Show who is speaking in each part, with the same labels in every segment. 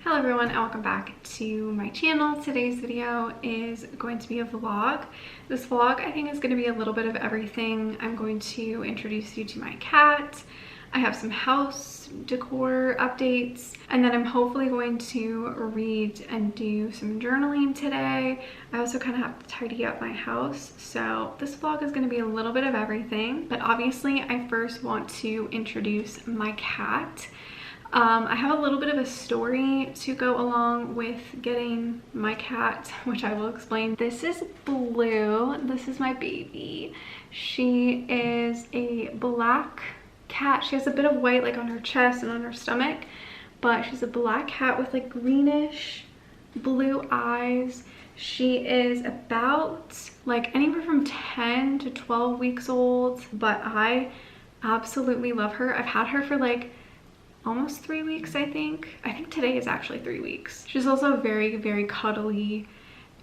Speaker 1: Hello everyone and welcome back to my channel. Today's video is going to be a vlog. This vlog I think is going to be a little bit of everything. I'm going to introduce you to my cat. I have some house decor updates, and then I'm hopefully going to read and do some journaling today. I also kind of have to tidy up my house, so this vlog is going to be a little bit of everything, but obviously I first want to introduce my cat. I have a little bit of a story to go along with getting my cat, which I will explain. This is Blue. This is my baby. She is a black cat. She has a bit of white like on her chest and on her stomach, but she's a black cat with like greenish blue eyes. She is about like anywhere from 10 to 12 weeks old, but I absolutely love her. I've had her for like almost 3 weeks, I think. I think today is actually 3 weeks. She's also very, very cuddly,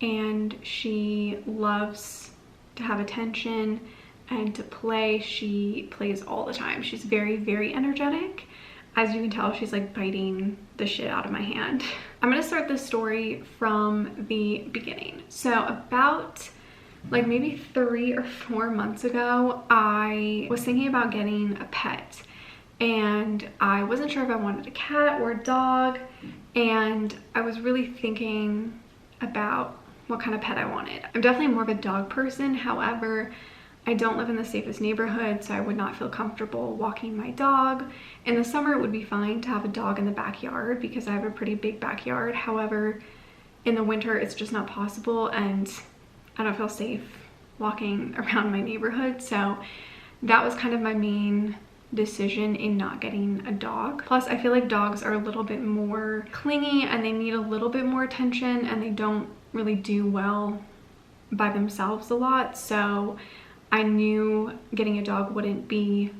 Speaker 1: and she loves to have attention and to play. She plays all the time. She's very, very energetic. As you can tell, she's like biting the shit out of my hand. I'm gonna start this story from the beginning. So about like maybe 3 or 4 months ago, I was thinking about getting a pet. And I wasn't sure if I wanted a cat or a dog, and I was really thinking about what kind of pet I wanted. I'm definitely more of a dog person. However, I don't live in the safest neighborhood, so I would not feel comfortable walking my dog. In the summer, it would be fine to have a dog in the backyard because I have a pretty big backyard. However, in the winter, it's just not possible, and I don't feel safe walking around my neighborhood. So that was kind of my main decision in not getting a dog. Plus, I feel like dogs are a little bit more clingy and they need a little bit more attention, and they don't really do well by themselves a lot. So I knew getting a dog wouldn't be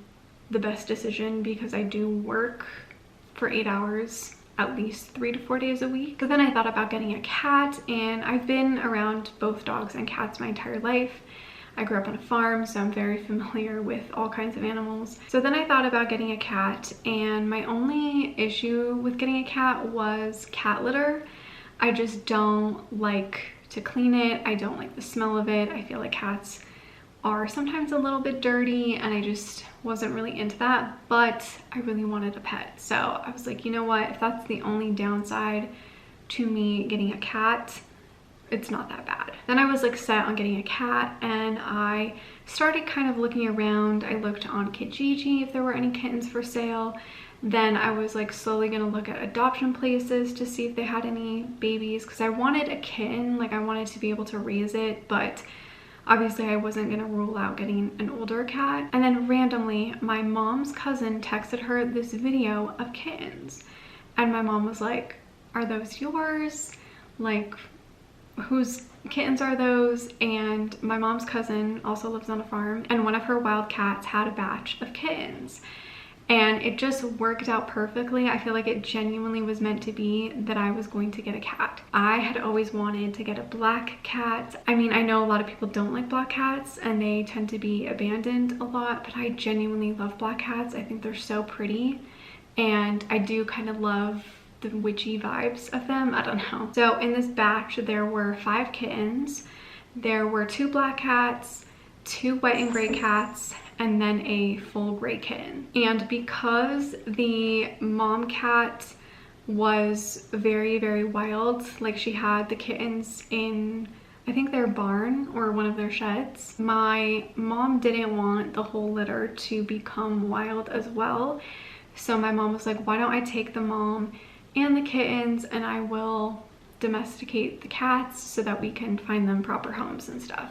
Speaker 1: the best decision because I do work for 8 hours at least 3 to 4 days a week. But then I thought about getting a cat, and I've been around both dogs and cats my entire life. I grew up on a farm, so I'm very familiar with all kinds of animals. So then I thought about getting a cat, and my only issue with getting a cat was cat litter. I just don't like to clean it. I don't like the smell of it. I feel like cats are sometimes a little bit dirty, and I just wasn't really into that, but I really wanted a pet. So I was like, you know what, if that's the only downside to me getting a cat, it's not that bad. Then I was like set on getting a cat, and I started kind of looking around. I looked on Kijiji if there were any kittens for sale. Then I was like slowly gonna look at adoption places to see if they had any babies, because I wanted a kitten, like I wanted to be able to raise it, but obviously I wasn't gonna rule out getting an older cat. And then randomly, my mom's cousin texted her this video of kittens, and my mom was like, "Are those yours? Like, whose kittens are those?" And my mom's cousin also lives on a farm, and one of her wild cats had a batch of kittens, and it just worked out perfectly. I feel like it genuinely was meant to be that I was going to get a cat. I had always wanted to get a black cat. I mean, I know a lot of people don't like black cats and they tend to be abandoned a lot, but I genuinely love black cats. I think they're so pretty, and I do kind of love the witchy vibes of them. I don't know. So in this batch, there were 5 kittens. There were 2 black cats, 2 white and gray cats, and then a full gray kitten. And because the mom cat was very, very wild, like she had the kittens in, I think, their barn or one of their sheds, my mom didn't want the whole litter to become wild as well. So my mom was like, why don't I take the mom and the kittens, and I will domesticate the cats so that we can find them proper homes and stuff.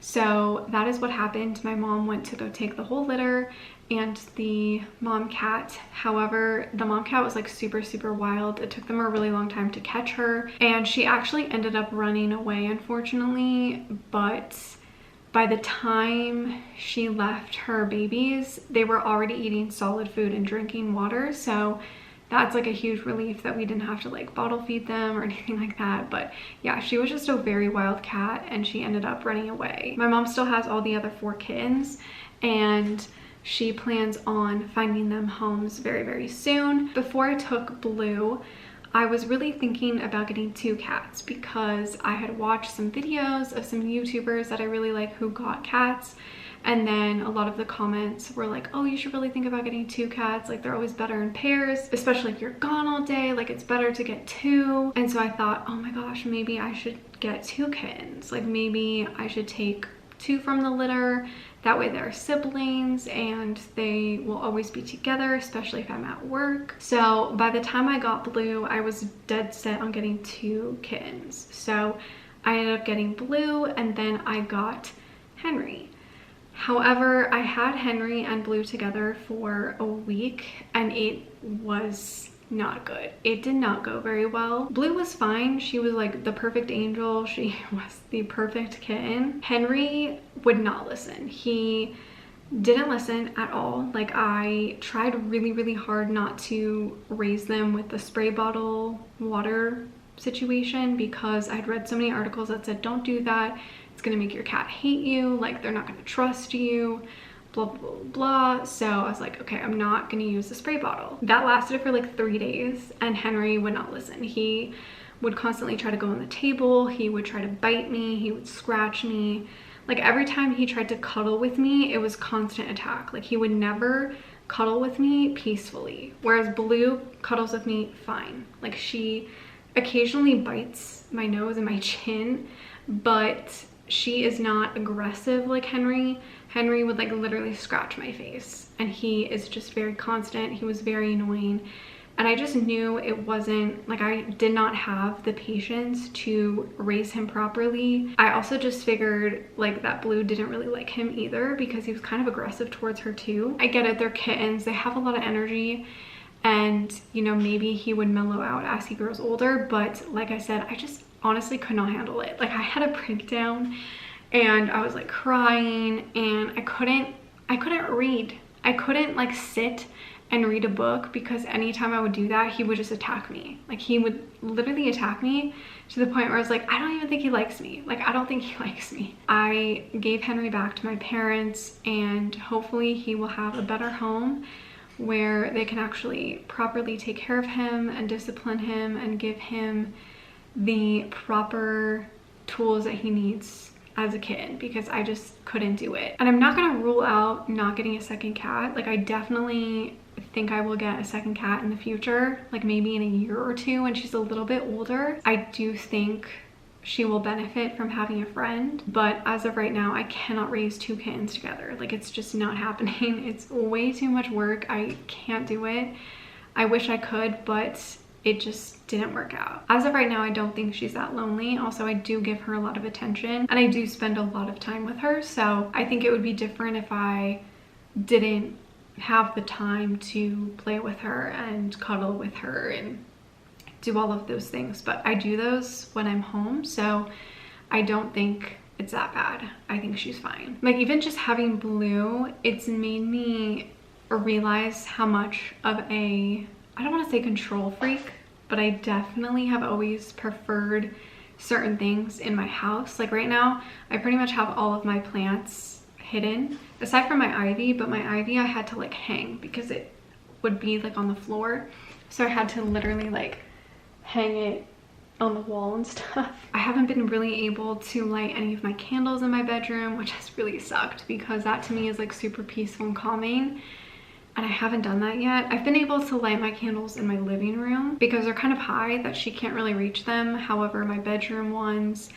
Speaker 1: So that is what happened. My mom went to go take the whole litter and the mom cat. However, the mom cat was like super, super wild. It took them a really long time to catch her, and she actually ended up running away, unfortunately. But by the time she left her babies, they were already eating solid food and drinking water. So that's like a huge relief that we didn't have to like bottle feed them or anything like that. But yeah, she was just a very wild cat, and she ended up running away. My mom still has all the other 4 kittens, and she plans on finding them homes very, very soon. Before I took Blue, I was really thinking about getting 2 cats because I had watched some videos of some YouTubers that I really like who got cats. And then a lot of the comments were like, oh, you should really think about getting 2 cats. Like, they're always better in pairs, especially if you're gone all day. Like, it's better to get 2. And so I thought, oh my gosh, maybe I should get 2 kittens. Like, maybe I should take 2 from the litter. That way they're siblings and they will always be together, especially if I'm at work. So by the time I got Blue, I was dead set on getting 2 kittens. So I ended up getting Blue, and then I got Henry. However, I had Henry and Blue together for a week and it was not good. It did not go very well. Blue was fine. She was like the perfect angel. She was the perfect kitten. Henry would not listen. He didn't listen at all. Like, I tried really, really hard not to raise them with the spray bottle water situation because I'd read so many articles that said, don't do that. It's gonna make your cat hate you. Like, they're not gonna trust you. Blah, blah, blah, blah. So I was like, okay, I'm not gonna use the spray bottle. That lasted for like 3 days and Henry would not listen. He would constantly try to go on the table. He would try to bite me. He would scratch me. Like, every time he tried to cuddle with me, it was constant attack. Like, he would never cuddle with me peacefully. Whereas Blue cuddles with me fine. Like, she occasionally bites my nose and my chin, but she is not aggressive like Henry. Henry would like literally scratch my face and he is just very constant. He was very annoying and I just knew it wasn't like, I did not have the patience to raise him properly. I also just figured like that Blue didn't really like him either because he was kind of aggressive towards her too. I get it, they're kittens, they have a lot of energy and you know, maybe he would mellow out as he grows older, but like I said, I just honestly could not handle it. Like, I had a breakdown and I was like crying and I couldn't read. I couldn't like sit and read a book because anytime I would do that, he would just attack me. Like, he would literally attack me to the point where I was like, I don't even think he likes me. Like, I don't think he likes me. I gave Henry back to my parents and hopefully he will have a better home where they can actually properly take care of him and discipline him and give him the proper tools that he needs as a kid, because I just couldn't do it. And I'm not gonna rule out not getting a second cat. Like, I definitely think I will get a second cat in the future, like maybe in a year or 2 when she's a little bit older. I do think she will benefit from having a friend, but as of right now, I cannot raise 2 kittens together. Like, it's just not happening. It's way too much work. I can't do it. I wish I could, but it just didn't work out. As of right now, I don't think she's that lonely. Also, I do give her a lot of attention and I do spend a lot of time with her. So I think it would be different if I didn't have the time to play with her and cuddle with her and do all of those things. But I do those when I'm home. So I don't think it's that bad. I think she's fine. Like, even just having Blue, it's made me realize how much of a, I don't want to say control freak, but I definitely have always preferred certain things in my house. Like, right now, I pretty much have all of my plants hidden, aside from my ivy, but my ivy I had to like hang because it would be like on the floor. So I had to literally like hang it on the wall and stuff. I haven't been really able to light any of my candles in my bedroom, which has really sucked because that to me is like super peaceful and calming. And I haven't done that yet. I've been able to light my candles in my living room because they're kind of high that she can't really reach them. However, my bedroom ones,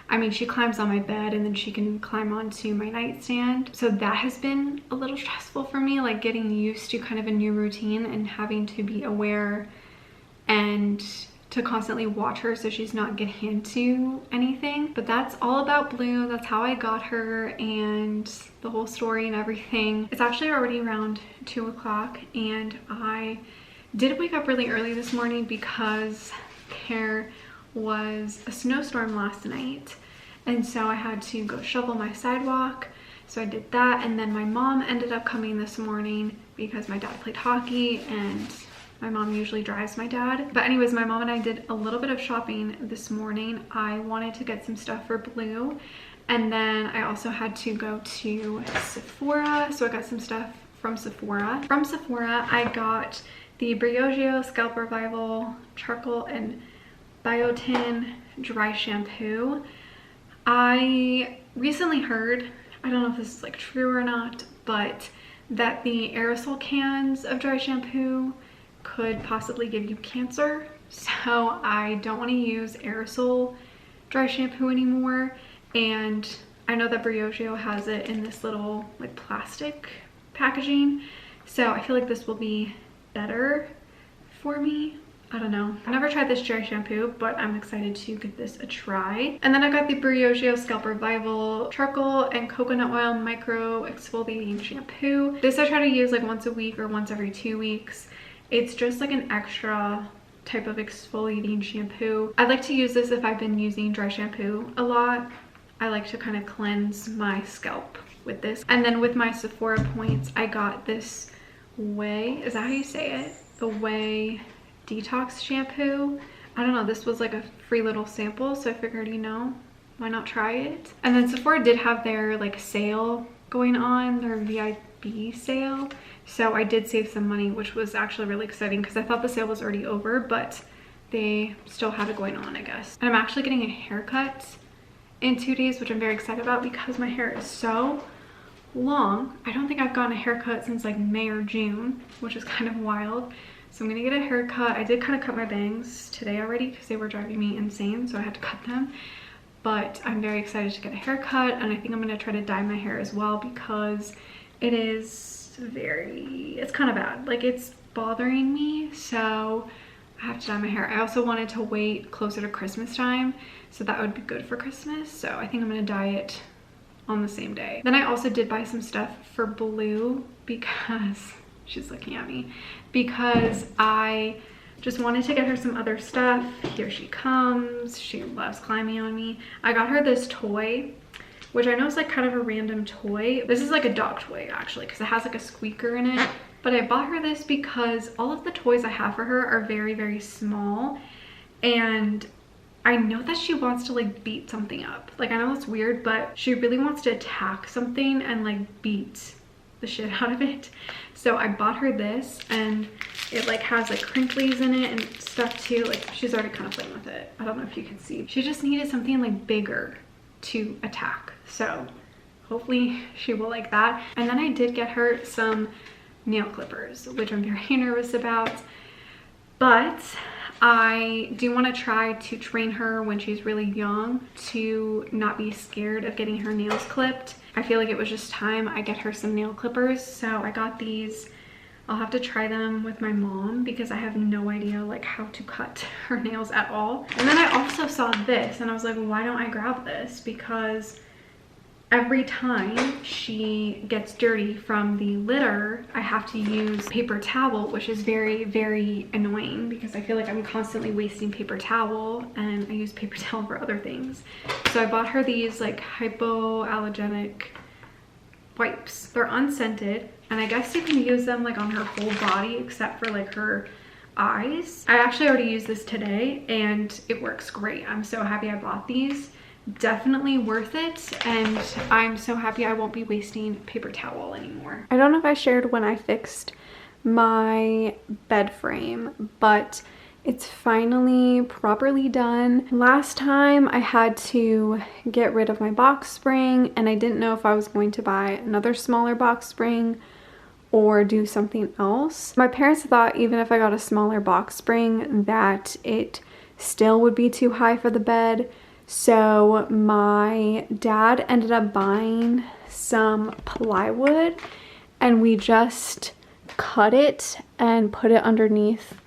Speaker 1: I mean, she climbs on my bed and then she can climb onto my nightstand. So that has been a little stressful for me, like getting used to kind of a new routine and having to be aware and to constantly watch her so she's not getting into anything. But that's all about Blue. That's how I got her and the whole story and everything. It's actually already around 2 o'clock and I did wake up really early this morning because there was a snowstorm last night and so I had to go shovel my sidewalk. So I did that, and then my mom ended up coming this morning because my dad played hockey and my mom usually drives my dad. But anyways, my mom and I did a little bit of shopping this morning. I wanted to get some stuff for Blue, and then I also had to go to Sephora, so I got some stuff from Sephora. From Sephora, I got the Briogeo Scalp Revival Charcoal and Biotin Dry Shampoo. I recently heard, I don't know if this is like true or not, but that the aerosol cans of dry shampoo could possibly give you cancer. So I don't want to use aerosol dry shampoo anymore. And I know that Briogeo has it in this little like plastic packaging. So I feel like this will be better for me. I don't know. I've never tried this dry shampoo, but I'm excited to give this a try. And then I got the Briogeo Scalp Revival Charcoal and Coconut Oil Micro Exfoliating Shampoo. This I try to use like once a week or once every 2 weeks. It's just like an extra type of exfoliating shampoo. I like to use this if I've been using dry shampoo a lot. I like to kind of cleanse my scalp with this. And then with my Sephora points, I got this Way, is that how you say it? The Way Detox Shampoo. I don't know, this was like a free little sample, so I figured, you know, why not try it? And then Sephora did have their like sale going on, their VIP sale. So I did save some money, which was actually really exciting because I thought the sale was already over, but they still have it going on, I guess. And I'm actually getting a haircut in 2 days, which I'm very excited about because my hair is so long. I don't think I've gotten a haircut since like May or June, which is kind of wild. So I'm gonna get a haircut. I did kind of cut my bangs today already because they were driving me insane, so I had to cut them. But I'm very excited to get a haircut, and I think I'm gonna try to dye my hair as well because it is it's kind of bad. Like, it's bothering me, so I have to dye my hair. I also wanted to wait closer to Christmas time, so that would be good for Christmas. So I think I'm gonna dye it on the same day. Then I also did buy some stuff for Blue because she's looking at me, because I just wanted to get her some other stuff. Here she comes. She loves climbing on me. I got her this toy, which I know is like kind of a random toy. This is like a dog toy actually, because it has like a squeaker in it. But I bought her this because all of the toys I have for her are very, very small. And I know that she wants to like beat something up. Like, I know it's weird, but she really wants to attack something and like beat the shit out of it. So I bought her this, and it like has like crinklies in it and stuff too. Like, she's already kind of playing with it. I don't know if you can see. She just needed something like bigger to attack. So hopefully she will like that. And then I did get her some nail clippers, which I'm very nervous about. But I do want to try to train her when she's really young to not be scared of getting her nails clipped. I feel like it was just time I get her some nail clippers. So I got these. I'll have to try them with my mom because I have no idea like how to cut her nails at all. And then I also saw this and I was like, why don't I grab this? Because every time she gets dirty from the litter, I have to use paper towel, which is very, very annoying because I feel like I'm constantly wasting paper towel, and I use paper towel for other things. So I bought her these like hypoallergenic wipes. They're unscented, and I guess you can use them like on her whole body except for like her eyes. I actually already used this today and it works great. I'm so happy I bought these. Definitely worth it, and I'm so happy I won't be wasting paper towel anymore. I don't know if I shared when I fixed my bed frame, but it's finally properly done. Last time I had to get rid of my box spring, and I didn't know if I was going to buy another smaller box spring or do something else. My parents thought even if I got a smaller box spring that it still would be too high for the bed. So my dad ended up buying some plywood, and we just cut it and put it underneath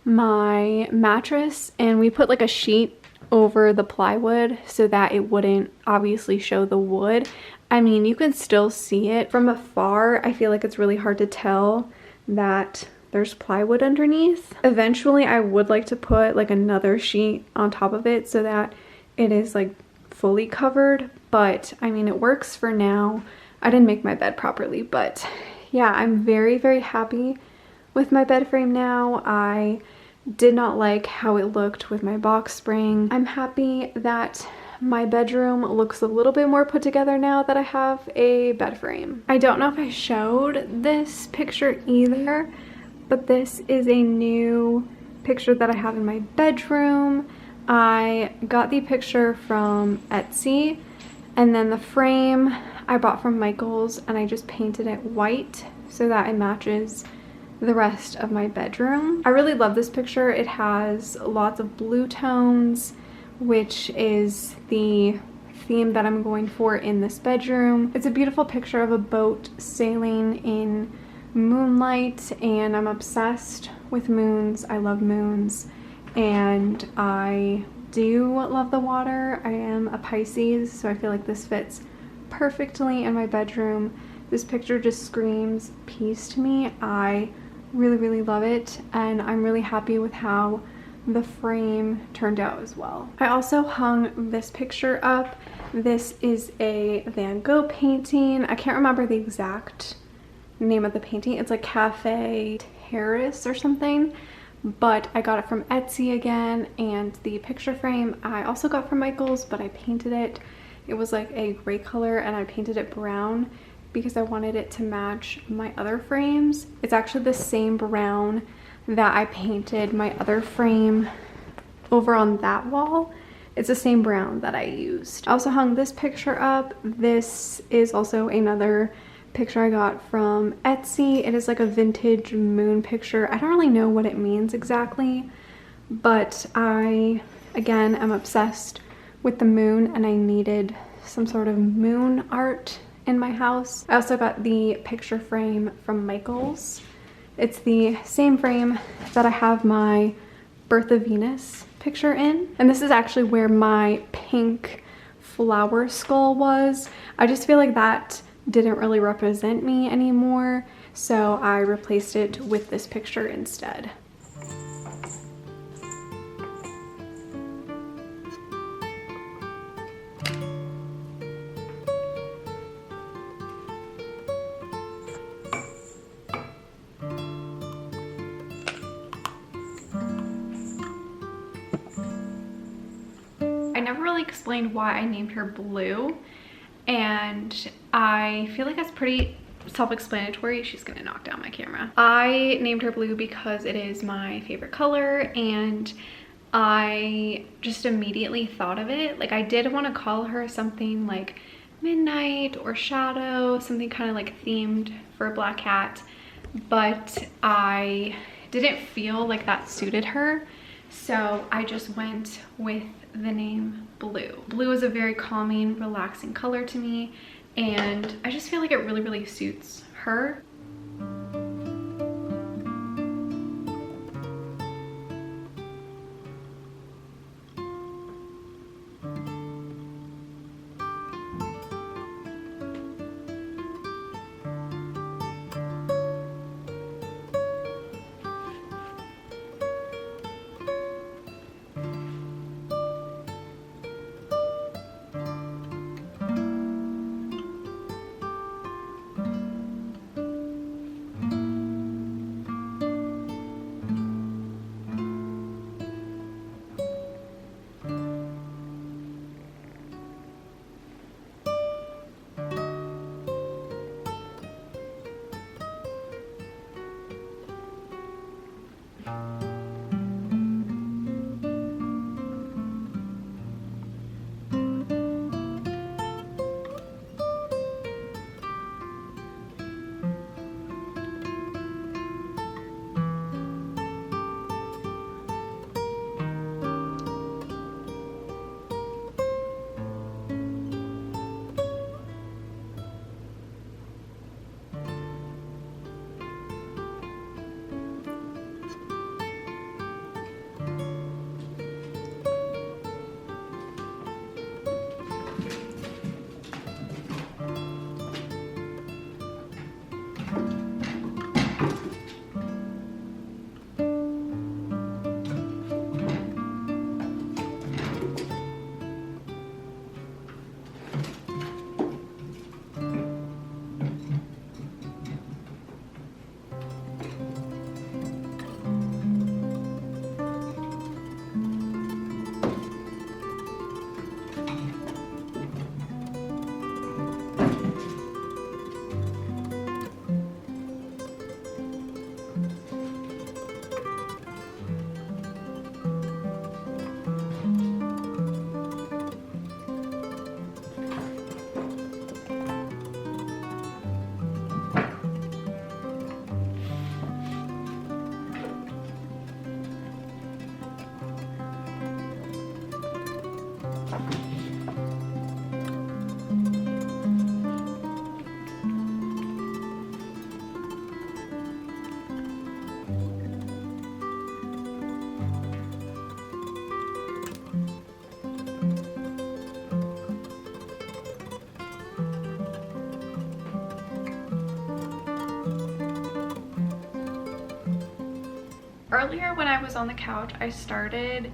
Speaker 1: my mattress, and we put like a sheet over the plywood so that it wouldn't obviously show the wood. I mean, you can still see it from afar. I feel like it's really hard to tell that there's plywood underneath. Eventually I would like to put like another sheet on top of it so that it is like fully covered, but I mean, it works for now. I didn't make my bed properly, but yeah, I'm very, very happy with my bed frame now. I did not like how it looked with my box spring. I'm happy that my bedroom looks a little bit more put together now that I have a bed frame. I don't know if I showed this picture either, but this is a new picture that I have in my bedroom. I got the picture from Etsy, and then the frame I bought from Michael's, and I just painted it white so that it matches the rest of my bedroom. I really love this picture. It has lots of blue tones, which is the theme that I'm going for in this bedroom. It's a beautiful picture of a boat sailing in moonlight, and I'm obsessed with moons. I love moons, and I do love the water. I am a Pisces, so I feel like this fits perfectly in my bedroom. This picture just screams peace to me. I really love it, and I'm really happy with how the frame turned out as well. I also hung this picture up. This is a Van Gogh painting. I can't remember the exact name of the painting. It's like Cafe Terrace or something, but I got it from Etsy again. And the picture frame I also got from Michael's, but I painted it. It was like a gray color, and I painted it brown because I wanted it to match my other frames. It's actually the same brown that I painted my other frame over on that wall. It's the same brown that I used. I also hung this picture up. This is also another picture I got from Etsy. It is like a vintage moon picture. I don't really know what it means exactly, but I, again, am obsessed with the moon, and I needed some sort of moon art in my house. I also got the picture frame from Michael's. It's the same frame that I have my Birth of Venus picture in. And this is actually where my pink flower skull was. I just feel like that didn't really represent me anymore, so I replaced it with this picture instead. I never really explained why I named her Blue, and I feel like that's pretty self-explanatory. She's gonna knock down my camera. I named her Blue because it is my favorite color, and I just immediately thought of it. Like, I did want to call her something like Midnight or Shadow, something kind of like themed for a black cat, but I didn't feel like that suited her, so I just went with the name Blue. Blue is a very calming, relaxing color to me, and I just feel like it really suits her. earlier when I was on the couch, I started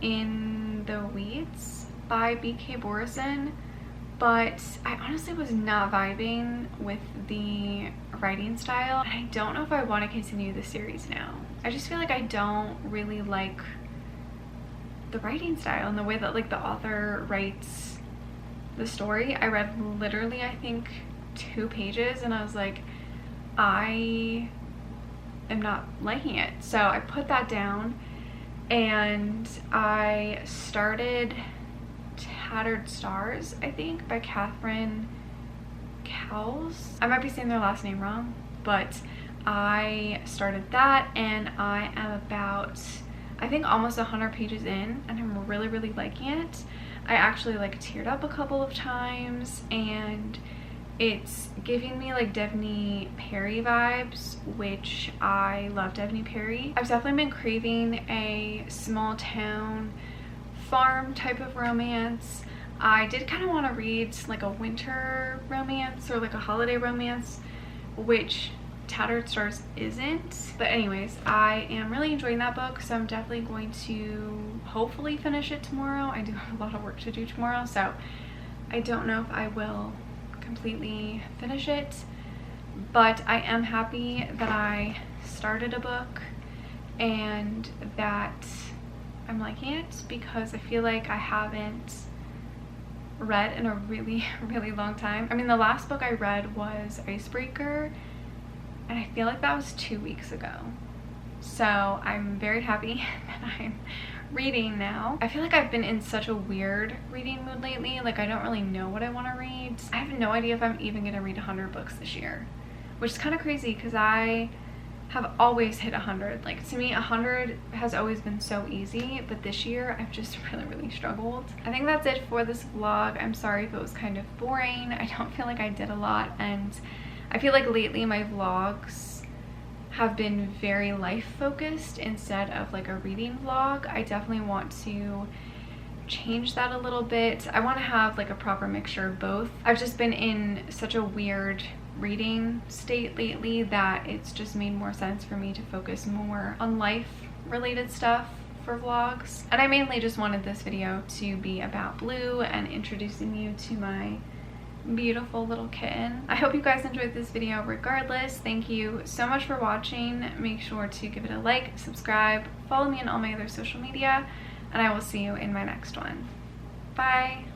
Speaker 1: In the Weeds by B.K. Borison, but I honestly was not vibing with the writing style, and I don't know if I want to continue the series now. I just feel like I don't really like the writing style and the way that like the author writes the story. I read literally I think 2 pages and I was like, I am not liking it. So I put that down and I started Tattered Stars, I think, by Catherine Cowles. I might be saying their last name wrong, but I started that and I am about, I think, almost 100 pages in, and I'm really liking it. I actually like teared up a couple of times, and it's giving me like Devney Perry vibes, which I love Devney Perry. I've definitely been craving a small town farm type of romance. I did kind of want to read like a winter romance or like a holiday romance, which Tattered Stars isn't. But anyways, I am really enjoying that book, so I'm definitely going to hopefully finish it tomorrow. I do have a lot of work to do tomorrow, so I don't know if I will completely finish it, but I am happy that I started a book and that I'm liking it, because I feel like I haven't read in a really long time. I mean, the last book I read was Icebreaker, and I feel like that was 2 weeks ago. So I'm very happy that I'm reading now. I feel like I've been in such a weird reading mood lately. Like, I don't really know what I want to read. I have no idea if I'm even gonna read 100 books this year, which is kind of crazy because I have always hit 100. Like, to me 100 has always been so easy, but this year I've just really struggled. I think that's it for this vlog. I'm sorry if it was kind of boring. I don't feel like I did a lot, and I feel like lately my vlogs have been very life focused instead of like a reading vlog. I definitely want to change that a little bit. I want to have like a proper mixture of both. I've just been in such a weird reading state lately that it's just made more sense for me to focus more on life related stuff for vlogs. And I mainly just wanted this video to be about Blue and introducing you to my beautiful little kitten. I hope you guys enjoyed this video regardless. Thank you so much for watching. Make sure to give it a like, subscribe, follow me on all my other social media, and I will see you in my next one. Bye!